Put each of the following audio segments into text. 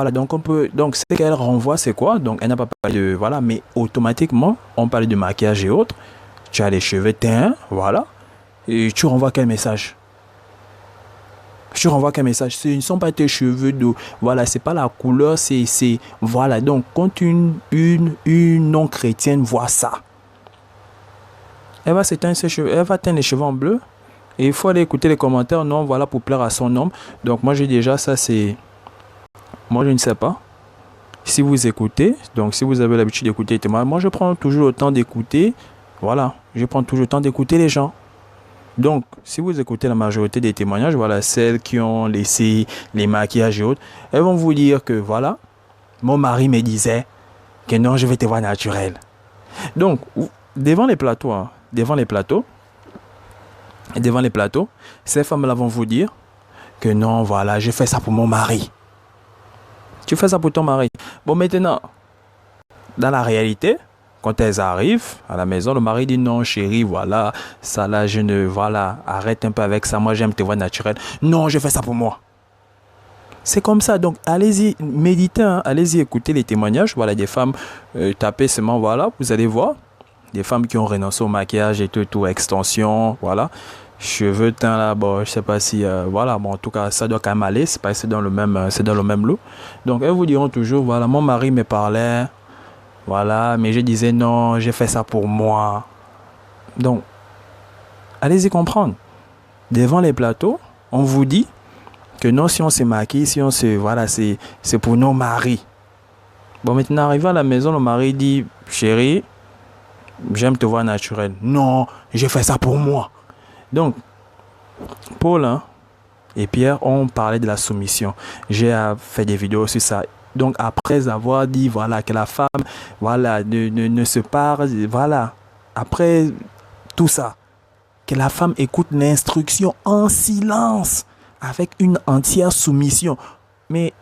Voilà, donc on peut, donc ce qu'elle renvoie, c'est quoi? Donc elle n'a pas parlé de, voilà, mais automatiquement, on parle de maquillage et autres. Tu as les cheveux teints, voilà, et tu renvoies quel message? Tu renvoies quel message? Ce ne sont pas tes cheveux de, voilà, c'est pas la couleur, voilà. Donc quand une non-chrétienne voit ça, elle va s'éteindre ses cheveux, elle va teindre les cheveux en bleu. Et il faut aller écouter les commentaires, non, voilà, pour plaire à son homme. Donc moi, j'ai déjà, ça c'est, moi je ne sais pas. Si vous écoutez, donc si vous avez l'habitude d'écouter les témoignages, moi je prends toujours le temps d'écouter, voilà, je prends toujours le temps d'écouter les gens. Donc, si vous écoutez la majorité des témoignages, voilà, celles qui ont laissé les maquillages et autres, elles vont vous dire que, voilà, mon mari me disait que non, je vais te voir naturel. Donc, devant les plateaux, hein, devant les plateaux, ces femmes-là vont vous dire que non, voilà, je fais ça pour mon mari. Tu fais ça pour ton mari. Bon, maintenant, dans la réalité, quand elles arrivent à la maison, le mari dit non, chérie, voilà, ça là, voilà, arrête un peu avec ça, moi j'aime tes voix naturelles. Non, je fais ça pour moi. C'est comme ça, donc allez-y, méditez, hein, allez-y écouter les témoignages, voilà, des femmes, tapez seulement, voilà, vous allez voir, des femmes qui ont renoncé au maquillage et tout, extension, voilà, cheveux teints là, bon, je sais pas si, voilà, bon, en tout cas, ça doit quand même aller, c'est dans le même lot. Donc elles vous diront toujours, voilà, mon mari me parlait. Voilà, mais je disais non, j'ai fait ça pour moi. Donc, allez-y comprendre. Devant les plateaux, on vous dit que non, si on se maquille, si on se... Voilà, c'est pour nos maris. Bon, maintenant, arrivé à la maison, le mari dit, chérie, j'aime te voir naturel. Non, j'ai fait ça pour moi. Donc, Paul, hein, et Pierre ont parlé de la soumission. J'ai fait des vidéos sur ça. Donc après avoir dit voilà que la femme voilà ne se parle, voilà, après tout ça, que la femme écoute l'instruction en silence avec une entière soumission. Mais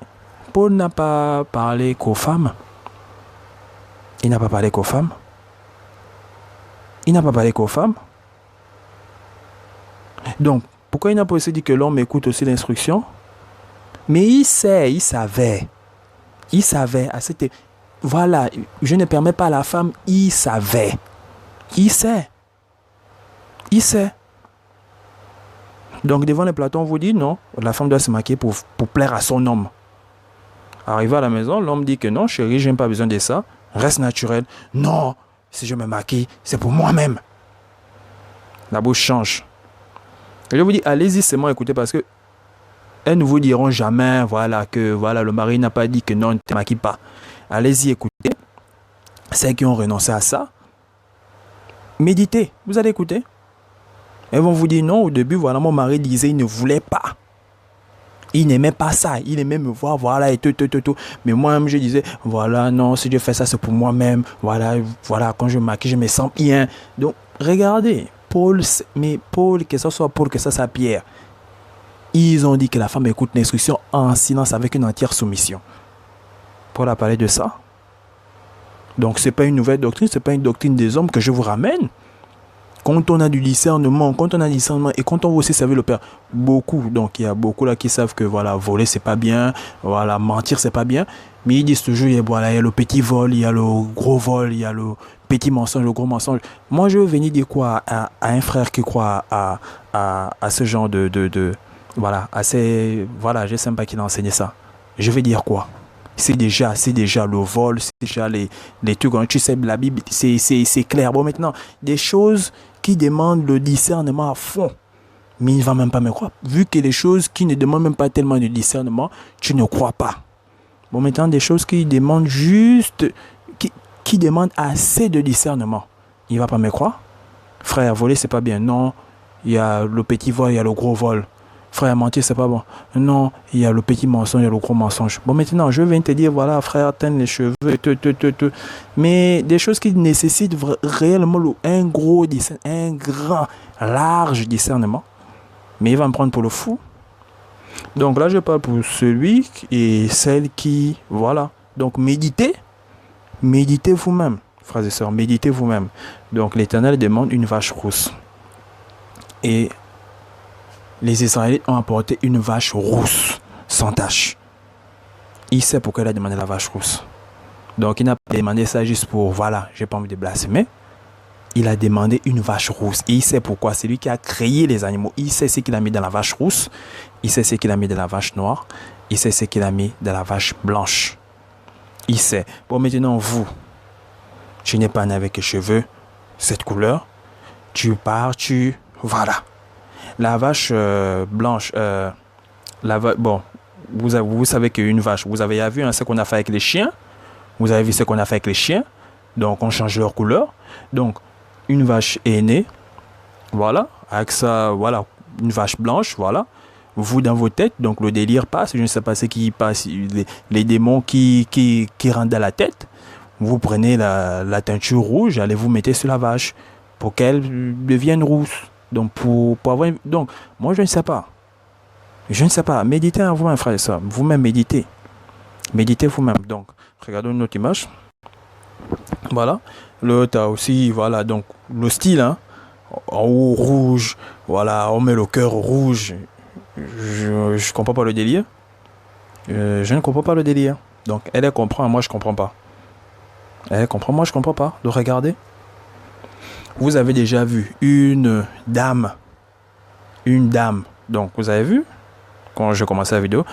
Paul n'a pas parlé qu'aux femmes. Il n'a pas parlé qu'aux femmes. Il n'a pas parlé qu'aux femmes. Donc pourquoi il n'a pas aussi dit que l'homme écoute aussi l'instruction? Mais il savait. Il savait, voilà, je ne permets pas à la femme, il savait. Il sait. Donc devant les plateaux, on vous dit non, la femme doit se maquiller pour plaire à son homme. Arrivé à la maison, l'homme dit que non, chérie, je n'ai pas besoin de ça, reste naturel. Non, si je me maquille, c'est pour moi-même. La bouche change. Et je vous dis, allez-y seulement écouter parce que elles ne vous diront jamais, voilà, que voilà, le mari n'a pas dit que non, ne te maquille pas. Allez-y, écoutez. Celles qui ont renoncé à ça, méditez, vous allez écouter. Elles vont vous dire non, au début, voilà, mon mari disait, il ne voulait pas. Il n'aimait pas ça, il aimait me voir, voilà, et tout. Mais moi-même, je disais, voilà, non, si je fais ça, c'est pour moi-même. Voilà, quand je me maquille, je me sens bien. Donc, regardez, Paul, que ce soit Paul, que ce soit Pierre, ils ont dit que la femme écoute l'instruction en silence avec une entière soumission. Paul a parlé de ça. Donc, ce n'est pas une nouvelle doctrine, ce n'est pas une doctrine des hommes que je vous ramène. Quand on a du discernement, et quand on veut aussi servir le Père, donc il y a beaucoup là qui savent que voilà, voler c'est pas bien, voilà, mentir c'est pas bien, mais ils disent toujours, voilà, il y a le petit vol, il y a le gros vol, il y a le petit mensonge, le gros mensonge. Moi je veux venir dire quoi à un frère qui croit à ce genre voilà, voilà, je ne sais pas qui a enseigné ça. Je vais dire quoi? C'est déjà le vol, c'est déjà les trucs, quand tu sais, la Bible, c'est clair. Bon, maintenant, des choses qui demandent le discernement à fond, mais il ne va même pas me croire. Vu que les choses qui ne demandent même pas tellement de discernement, tu ne crois pas. Bon, maintenant, des choses qui demandent juste, qui demandent assez de discernement, il ne va pas me croire. Frère, voler, c'est pas bien. Non, il y a le petit vol, il y a le gros vol. Frère, mentir, c'est pas bon. Non, il y a le petit mensonge, il y a le gros mensonge. Bon, maintenant, je viens te dire, voilà, frère, teindre les cheveux, tout. Mais des choses qui nécessitent réellement un gros discernement, un grand, large discernement. Mais il va me prendre pour le fou. Donc là, je parle pour celui et celle qui, voilà. Donc, méditez vous-même, frères et sœurs, méditez vous-même. Donc, l'Éternel demande une vache rousse. Et les Israélites ont apporté une vache rousse, sans tache. il sait pourquoi il a demandé la vache rousse. Donc, il n'a pas demandé ça juste pour, voilà, j'ai pas envie de blasphémer. Il a demandé une vache rousse. Et il sait pourquoi. C'est lui qui a créé les animaux. Il sait ce qu'il a mis dans la vache rousse. Il sait ce qu'il a mis dans la vache noire. Il sait ce qu'il a mis dans la vache blanche. Il sait. Bon, maintenant, vous, tu n'es pas né avec les cheveux, cette couleur. Tu pars, voilà. La vache blanche, bon, vous savez qu'une vache, vous avez vu ce qu'on a fait avec les chiens. Vous avez vu ce qu'on a fait avec les chiens. Donc, on change leur couleur. Donc, une vache est née. Voilà. Avec ça, voilà. Une vache blanche, voilà. Vous, dans vos têtes, donc le délire passe. Je ne sais pas ce qui passe. Les démons qui rentrent dans la tête. Vous prenez la teinture rouge, allez vous mettez sur la vache pour qu'elle devienne rousse. Donc, pour avoir... Donc, moi, je ne sais pas. Je ne sais pas. Méditez en vous-même, frère et soeur. Vous-même, méditez. Méditez vous-même. Donc, regardons une autre image. Voilà. L'autre a aussi, voilà, donc, le style, hein. En haut, rouge. Voilà, on met le cœur rouge. Je comprends pas le délire. Je ne comprends pas le délire. Donc, elle comprend, moi, je comprends pas. Elle comprend, moi, je comprends pas. Donc, regardez. Vous avez déjà vu une dame. Donc, vous avez vu, quand j'ai commencé la vidéo,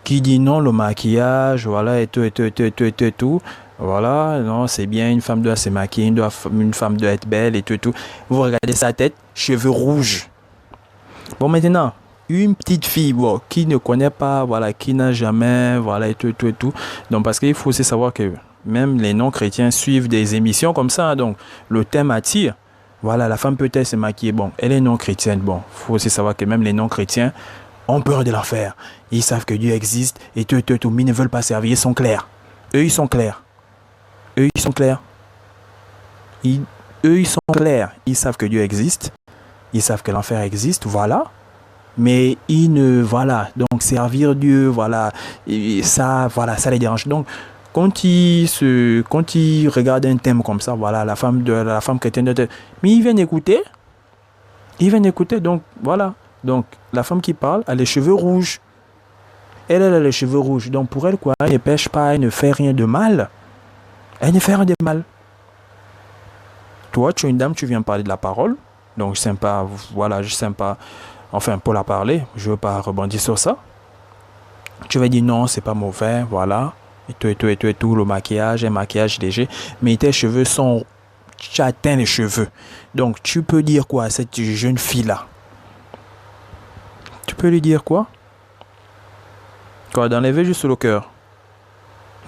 qui dit non, le maquillage, voilà, et tout. Voilà, non, c'est bien, une femme doit se maquiller, une femme doit être belle, et tout. Vous regardez sa tête, cheveux rouges. Bon, maintenant, une petite fille, bon, qui ne connaît pas, voilà, qui n'a jamais, voilà, et tout. Donc, parce qu'il faut aussi savoir que même les non-chrétiens suivent des émissions comme ça, donc, le thème attire. Voilà, la femme peut-elle se maquiller. Bon, elle est non-chrétienne. Bon, il faut aussi savoir que même les non-chrétiens ont peur de l'enfer. Ils savent que Dieu existe et tout, mais ils ne veulent pas servir. Ils sont clairs. Eux, ils sont clairs. Eux, ils sont clairs. Ils sont clairs. Ils savent que Dieu existe. Ils savent que l'enfer existe. Voilà. Mais ils ne... Voilà. Donc, servir Dieu, voilà. Et ça, voilà, ça les dérange. Donc, quand il regarde un thème comme ça, voilà, la femme chrétienne, mais ils viennent écouter, donc voilà, donc la femme qui parle a les cheveux rouges, elle a les cheveux rouges, donc pour elle quoi, elle ne pêche pas, elle ne fait rien de mal, Toi, tu es une dame, tu viens parler de la parole, donc sympa, voilà, sympa, enfin pour la parler, je ne veux pas rebondir sur ça, tu vas dire non, c'est pas mauvais, voilà. Et tout, le maquillage, un maquillage léger. Mais tes cheveux sont... Tu atteins les cheveux. Donc, tu peux dire quoi à cette jeune fille-là? Tu peux lui dire quoi? Quoi, d'enlever juste le cœur?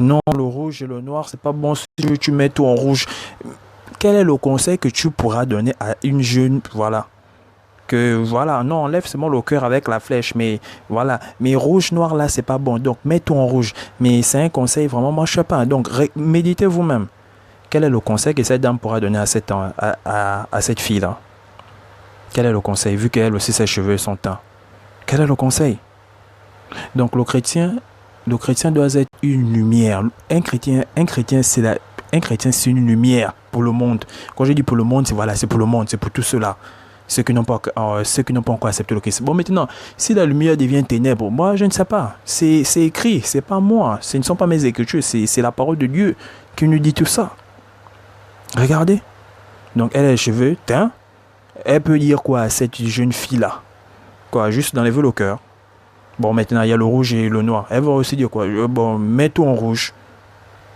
Non, le rouge et le noir, c'est pas bon si tu mets tout en rouge. Quel est le conseil que tu pourras donner à une jeune... Voilà. Que voilà, non, enlève seulement le cœur avec la flèche, mais voilà, mais rouge noir là c'est pas bon, donc mets tout en rouge. Mais c'est un conseil vraiment, moi je sais pas, donc méditez vous-même. Quel est le conseil que cette dame pourra donner à cette fille là? Quel est le conseil, vu qu'elle aussi ses cheveux sont teints? Quel est le conseil? Donc le chrétien doit être une lumière. Un chrétien c'est une lumière pour le monde. Quand je dis pour le monde, c'est voilà, c'est pour le monde, c'est pour tout cela. Ceux qui n'ont pas encore accepté le Christ. Bon, maintenant, si la lumière devient ténèbres, moi, je ne sais pas. C'est écrit, c'est pas moi. Ce ne sont pas mes écritures, c'est la parole de Dieu qui nous dit tout ça. Regardez. Donc, elle a les cheveux teints. Elle peut dire quoi à cette jeune fille-là? Quoi, juste d'enlever le cœur. Bon, maintenant, il y a le rouge et le noir. Elle va aussi dire quoi? Bon, mets tout en rouge.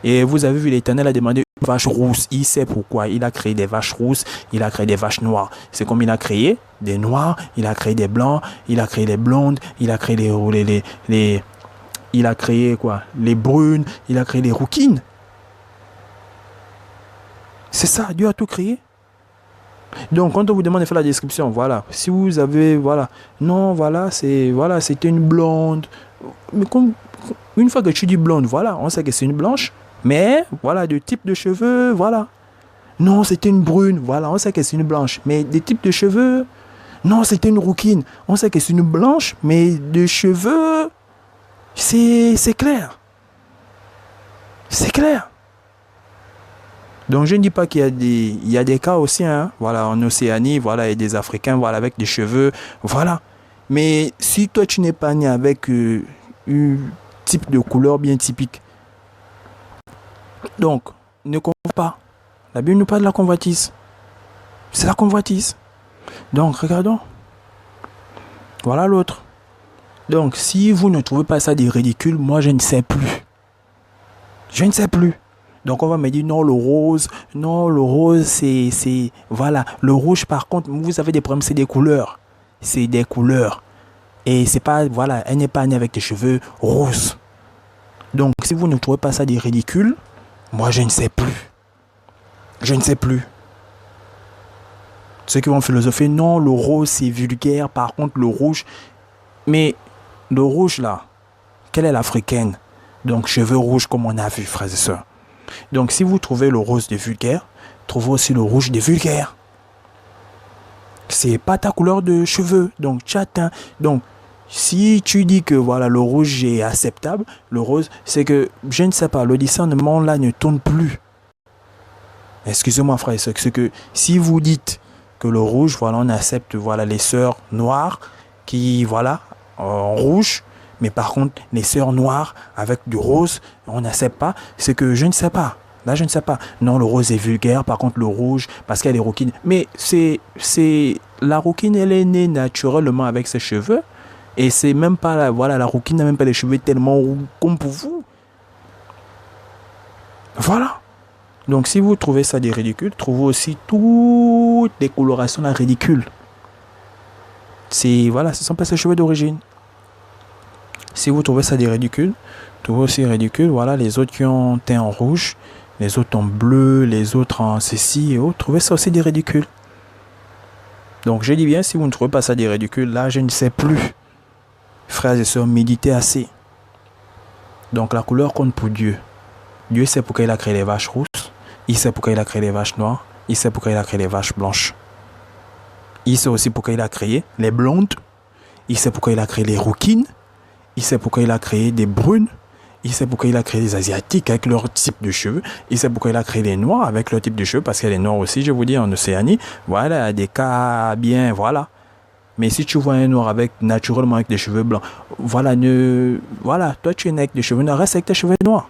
Et vous avez vu, l'Éternel a demandé une vache rousse. Il sait pourquoi. Il a créé des vaches rousses, il a créé des vaches noires. C'est comme il a créé des noirs, il a créé des blancs, il a créé les blondes, il a créé il a créé quoi? Les brunes, il a créé les rouquines. C'est ça, Dieu a tout créé. Donc, quand on vous demande de faire la description, voilà. Si vous avez, voilà. Non, voilà, c'était une blonde. Mais une fois que tu dis blonde, voilà, on sait que c'est une blanche. Mais, voilà, de type de cheveux, voilà. Non, c'était une brune, voilà, on sait que c'est une blanche. Mais des types de cheveux, non, c'était une rouquine. On sait que c'est une blanche, mais de cheveux, c'est clair. C'est clair. Donc, je ne dis pas qu'il y a des cas aussi, hein, voilà, en Océanie, voilà, il y a des Africains, voilà, avec des cheveux, voilà. Mais si toi, tu n'es pas né avec type de couleur bien typique. Donc, ne convoite pas. La Bible nous parle de la convoitise. C'est la convoitise. Donc, regardons. Voilà l'autre. Donc, si vous ne trouvez pas ça des ridicules, moi, je ne sais plus. Je ne sais plus. Donc, on va me dire, non, le rose, c'est... Voilà. Le rouge, par contre, vous avez des problèmes, c'est des couleurs. C'est des couleurs. Et c'est pas, voilà, elle n'est pas née avec des cheveux roses. Donc, si vous ne trouvez pas ça des ridicules, moi, je ne sais plus. Je ne sais plus. Ceux qui vont philosopher, non, le rose, c'est vulgaire. Par contre, le rouge... Mais le rouge, là, quelle est l'africaine? Donc, cheveux rouges, comme on a vu, frères et sœurs. Donc, si vous trouvez le rose de vulgaire, trouvez aussi le rouge de vulgaire. C'est pas ta couleur de cheveux. Donc, tu atteins. Donc, si tu dis que voilà, le rouge est acceptable, le rose, c'est que, je ne sais pas, le discernement là ne tourne plus. Excusez-moi, frère et sœur, c'est que si vous dites que le rouge, voilà, on accepte voilà, les sœurs noires qui, voilà, en rouge, mais par contre, les sœurs noires avec du rose, on n'accepte pas, c'est que je ne sais pas. Là, je ne sais pas. Non, le rose est vulgaire, par contre, le rouge, parce qu'elle est rouquine. Mais la rouquine, elle est née naturellement avec ses cheveux. Et c'est même pas, voilà, la rouquine n'a même pas les cheveux tellement roux comme pour vous. Voilà. Donc, si vous trouvez ça des ridicules, trouvez aussi toutes les colorations là ridicules. Voilà, ce ne sont pas ses cheveux d'origine. Si vous trouvez ça des ridicules, trouvez aussi ridicules, voilà, les autres qui ont teint en rouge, les autres en bleu, les autres en ceci et autres, trouvez ça aussi des ridicules. Donc, je dis bien, si vous ne trouvez pas ça des ridicules, là, je ne sais plus. Frères et sœurs, méditez assez. Donc, la couleur compte pour Dieu. Dieu sait pourquoi il a créé les vaches rousses. Il sait pourquoi il a créé les vaches noires. Il sait pourquoi il a créé les vaches blanches. Il sait aussi pourquoi il a créé les blondes. Il sait pourquoi il a créé les rouquines. Il sait pourquoi il a créé des brunes. Il sait pourquoi il a créé les asiatiques avec leur type de cheveux. Il sait pourquoi il a créé les noirs avec leur type de cheveux. Parce qu'il y a les noirs aussi, je vous dis, en Océanie. Voilà, des cas bien, voilà. Mais si tu vois un noir naturellement avec des cheveux blancs, voilà, toi tu es né avec des cheveux noirs, reste avec tes cheveux noirs.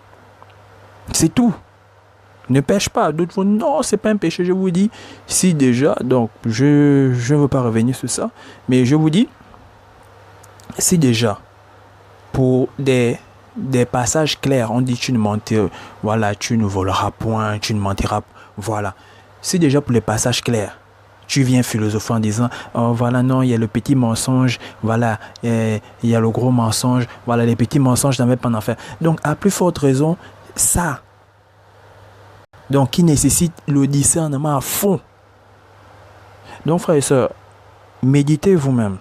C'est tout. Ne pêche pas. D'autres vont, non, c'est pas un péché, je vous dis. Si déjà, donc, je ne veux pas revenir sur ça, mais je vous dis, si déjà, pour des passages clairs, on dit tu ne mentiras, voilà, tu ne voleras point, tu ne mentiras, voilà. Si déjà pour les passages clairs, tu viens philosopher en disant, oh, voilà, non, il y a le petit mensonge, voilà, il y a le gros mensonge, voilà, les petits mensonges n'avaient pas en faire. Donc, à plus forte raison, ça, donc, qui nécessite le discernement à fond. Donc, frères et sœurs, méditez vous-même.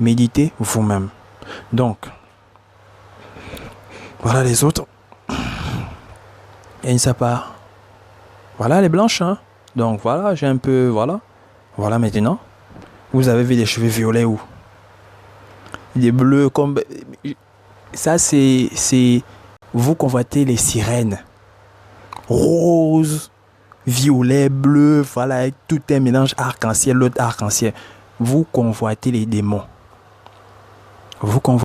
Méditez vous-même. Donc, voilà les autres. Et ne sait pas. Voilà les blanches, hein. Donc, voilà, j'ai un peu, voilà. Voilà maintenant. Vous avez vu des cheveux violets où? Des bleus comme... Ça, c'est... Vous convoitez les sirènes. Rose, violet, bleu, voilà, avec tout un mélange arc-en-ciel, l'autre arc-en-ciel. Vous convoitez les démons. Vous convoitez